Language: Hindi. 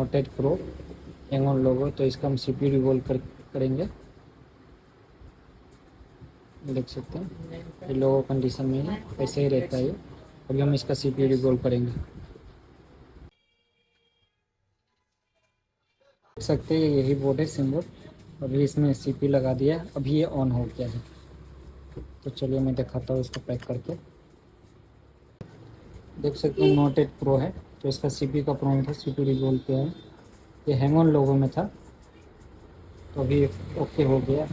नोटेड प्रो हैंग ऑन लोगो, तो इसका हम CPU रिवॉल्व करेंगे। देख सकते हैं ये लोगो कंडीशन में है, ऐसे ही रहता है ये। अभी हम इसका CPU रिवॉल्व करेंगे। देख सकते हैं यही बोर्ड है सिंबल। अभी इसमें CPU लगा दिया है, अभी ये ऑन हो गया है। तो चलिए मैं दिखाता हूँ इसको पैक करके। देख सकते हैं नोट 8 प्रो है, तो इसका CPU का प्रॉब्लम था, CPU रिवॉल्व किया है। ये हैंग ऑन लोगो में था, तो अभी ओके हो गया।